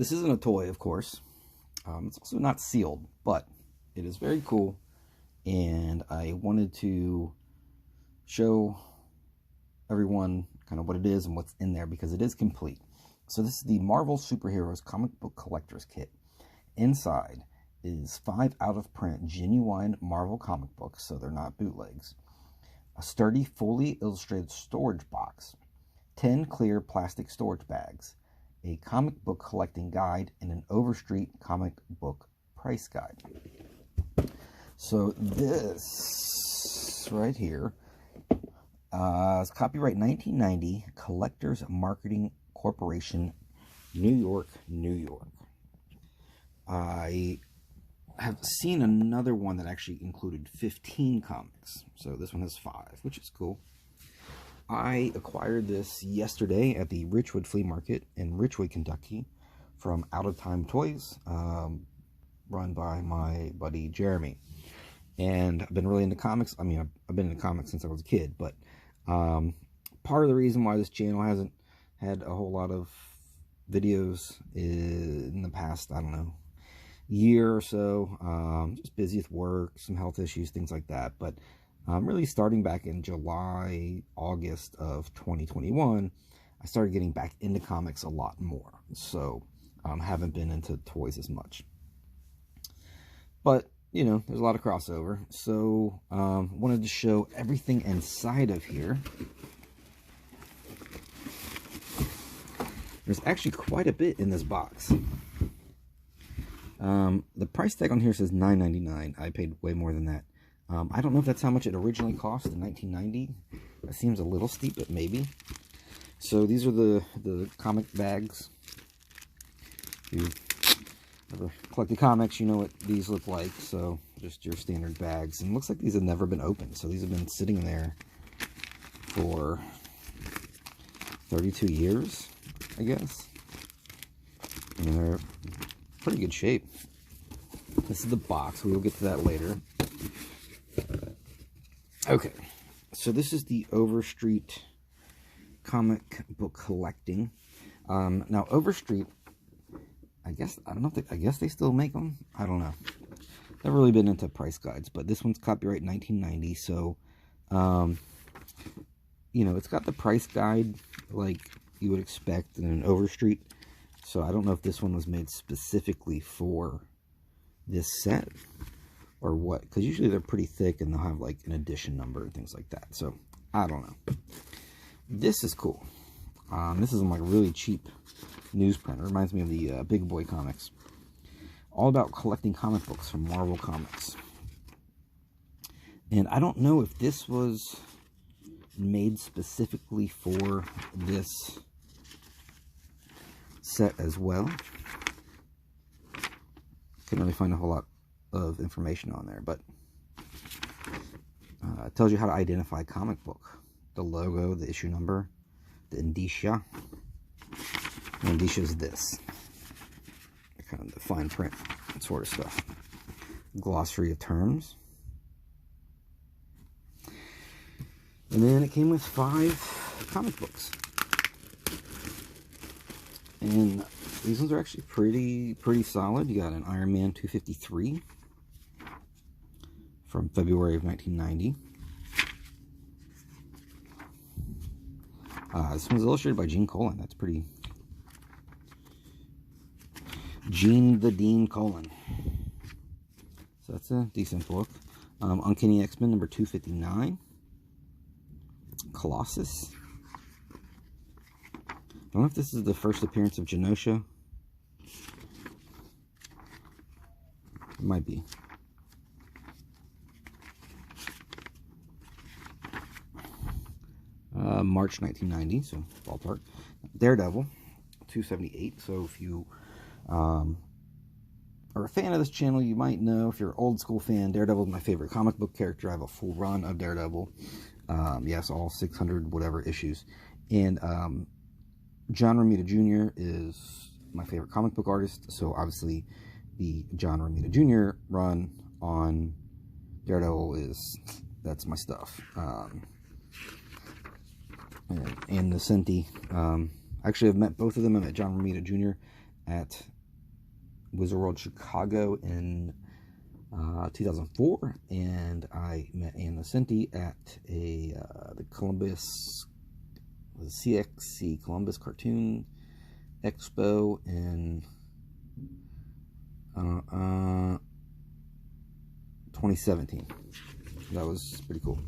this isn't a toy, of course. It's also not sealed, but it is very cool, and I wanted to show everyone kind of what it is and what's in there because it is complete. So this is the Marvel Superheroes Comic Book Collector's Kit. Inside is 5 out-of-print genuine Marvel comic books, so they're not bootlegs. A sturdy, fully illustrated storage box. 10 clear plastic storage bags. A comic book collecting guide, and an Overstreet comic book price guide. So this right here is copyright 1990, Collectors Marketing Corporation, New York, New York. I have seen another one that actually included 15 comics. So this one has 5, which is cool. I acquired this yesterday at the Richwood Flea Market in Richwood, Kentucky, from Out of Time Toys, run by my buddy Jeremy. And I've been really into comics. I mean, I've been into comics since I was a kid, but part of the reason why this channel hasn't had a whole lot of videos in the past, I don't know, year or so, just busy with work, some health issues, things like that. But really starting back in July, August of 2021, I started getting back into comics a lot more. So haven't been into toys as much. But, you know, there's a lot of crossover. So wanted to show everything inside of here. There's actually quite a bit in this box. The price tag on here says $9.99. I paid way more than that. I don't know if that's how much it originally cost in 1990. That seems a little steep, but maybe. So these are the comic bags. If you ever collected comics, you know what these look like. So just your standard bags. And it looks like these have never been opened. So these have been sitting there for 32 years, I guess. And they're pretty good shape. This is the box. We will get to that later. Okay, so this is the Overstreet comic book collecting. Now Overstreet, I guess they still make them. I don't know. Never really been into price guides, but this one's copyright 1990. So, you know, it's got the price guide like you would expect in an Overstreet. So I don't know if this one was made specifically for this set or what, because usually they're pretty thick and they'll have like an edition number and things like that. So I don't know. This is cool. This is like a really cheap newsprint. It reminds me of the Big Boy comics. All about collecting comic books from Marvel Comics. And I don't know if this was made specifically for this set as well. Couldn't really find a whole lot of information on there, but it tells you how to identify a comic book. The logo, the issue number, the indicia. The indicia is this. Kind of the fine print, that sort of stuff. Glossary of terms. And then it came with 5 comic books. And these ones are actually pretty solid. You got an Iron Man 253 from February of 1990. This one's illustrated by Gene Colan. That's pretty... Gene the Dean Colan. So that's a decent book. Uncanny X-Men number 259. Colossus. I don't know if this is the first appearance of Genosha. It might be. March 1990, so ballpark. Daredevil, 278. So if you are a fan of this channel, you might know, if you're an old school fan, Daredevil is my favorite comic book character. I have a full run of Daredevil. Yes, all 600 whatever issues. And John Romita Jr. is my favorite comic book artist, so obviously the John Romita Jr. run on Daredevil that's my stuff. And the Senti, actually I've met both of them. I met John Romita Jr. at Wizard World Chicago in 2004, and I met Anna Cinti at the Columbus, the CXC Columbus Cartoon Expo in 2017. That was pretty cool.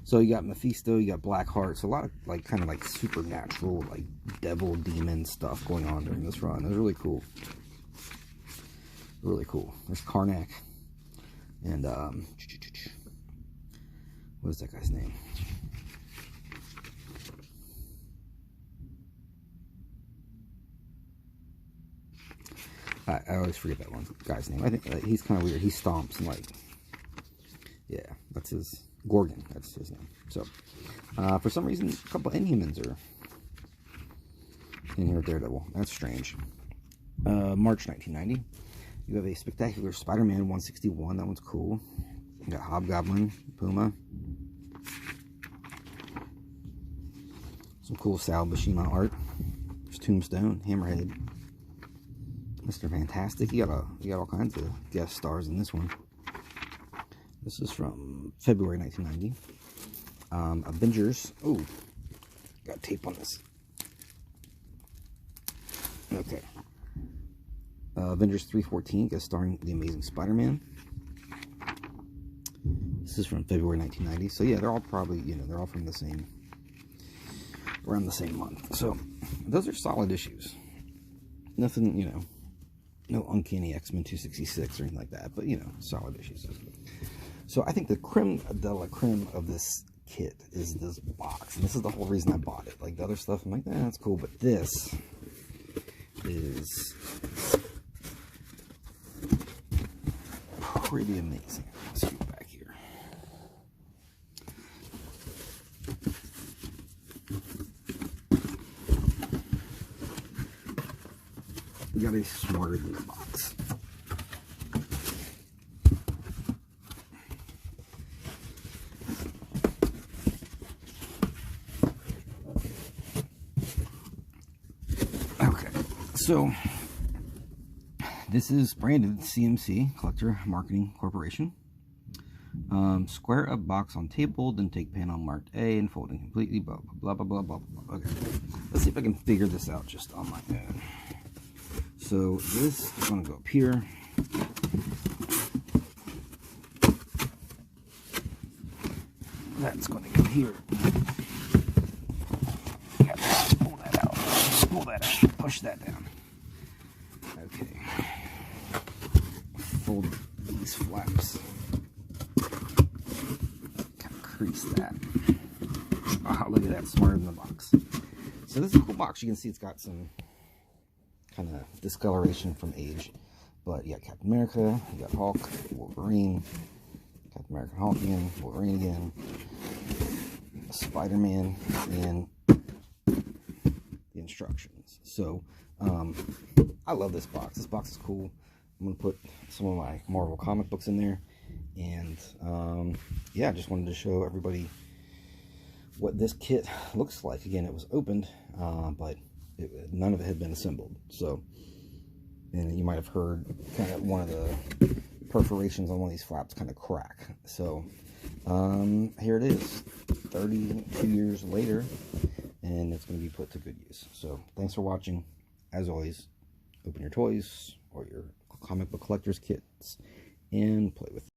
So you got Mephisto, you got Blackheart, so a lot of like kind of like supernatural, like devil demon stuff going on during this run. It was really cool. Really cool. There's Karnak. And what is that guy's name? I always forget that one guy's name. I think he's kind of weird. He stomps and like, yeah, that's his Gorgon. That's his name. So for some reason, a couple Inhumans are in here with Daredevil. That's strange. March 1990. You have a Spectacular Spider-Man 161. That one's cool. You got Hobgoblin, Puma. Some cool Sal Buscema art. There's Tombstone, Hammerhead, Mr. Fantastic. You got all kinds of guest stars in this one. This is from February 1990. Avengers. Oh, got tape on this. Okay. Avengers 314, guest starring the Amazing Spider-Man. This is from February 1990. So yeah, they're all probably, you know, they're all from the same, around the same month. So those are solid issues. Nothing, you know, no Uncanny X-Men 266 or anything like that, but you know, solid issues. So I think the creme de la creme of this kit is this box, and this is the whole reason I bought it. Like the other stuff, I'm like, that's cool, but this is pretty amazing. Let's get back here. You gotta be smarter than the box. Okay, so this is branded CMC, Collector Marketing Corporation. Square up box on table, then take panel marked A and fold it completely, blah, blah, blah, blah, blah, blah. Okay, let's see if I can figure this out just on my own. So this is going to go up here. That's going to go here. Yeah, pull that out. Pull that out. Push that down. Okay. Fold these flaps. Kind of crease that. Oh, look at that. Smarter than the box. So this is a cool box. You can see it's got some kind of discoloration from age. But you got Captain America, you got Hulk, Wolverine, Captain America, Hulk again, Wolverine again, Spider-Man, and the instructions. So, I love this box. This box is cool. I'm going to put some of my Marvel comic books in there. And, yeah, I just wanted to show everybody what this kit looks like. Again, it was opened, but none of it had been assembled. So, and you might have heard kind of one of the perforations on one of these flaps kind of crack. So, here it is, 32 years later, and it's going to be put to good use. So, thanks for watching. As always, open your toys or your comic book collector's kits and play with them.